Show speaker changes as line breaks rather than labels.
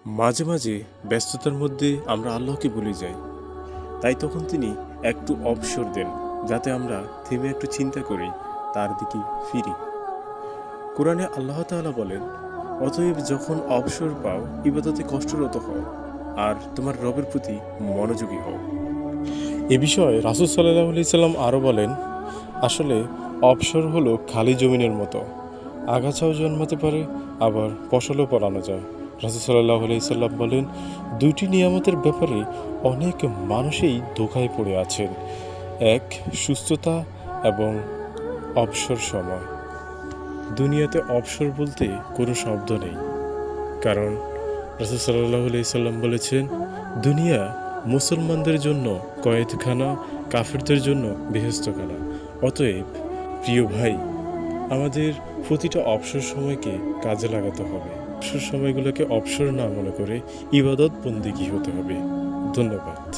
মাঝে মাঝে ব্যস্ততার মধ্যে আমরা আল্লাহকে ভুলে যাই, তাই তখন তিনি একটু অবসর দেন যাতে আমরা থেমে একটু চিন্তা করি, তার দিকে ফিরি। কোরআনে আল্লাহ তাআলা বলেন, অতএব যখন অবসর পাও ইবাদতে কষ্টরত হও আর তোমার রবের প্রতি মনোযোগী হও। এ বিষয়ে রাসূল সাল্লাল্লাহু আলাইহি সাল্লাম আরও বলেন, আসলে অবসর হলো খালি জমিনের মতো, আগাছাও জন্মাতে পারে আবার ফসলও ফলানো যায়। রাসূল সাল্লাল্লাহু আলাইহি সাল্লাম বলেন, দুইটি নিয়ামতের ব্যাপারে অনেক মানুষই ধোঁকায় পড়ে আছেন, এক সুস্থতা এবং অবসর সময়। দুনিয়াতে অবসর বলতে কোনো শব্দ নেই, কারণ রাসূল সাল্লাল্লাহু আলাইহি সাল্লাম বলেছেন, দুনিয়া মুসলমানদের জন্য কয়েদখানা, কাফেরদের জন্য বেহেশতখানা। অতএব প্রিয় ভাই, আমাদের প্রতিটা অবসর সময়কে কাজে লাগাতে হবে। অবসর সময়গুলোকে অবসর না মনে করে ইবাদত বন্দেগী হতে হবে। ধন্যবাদ।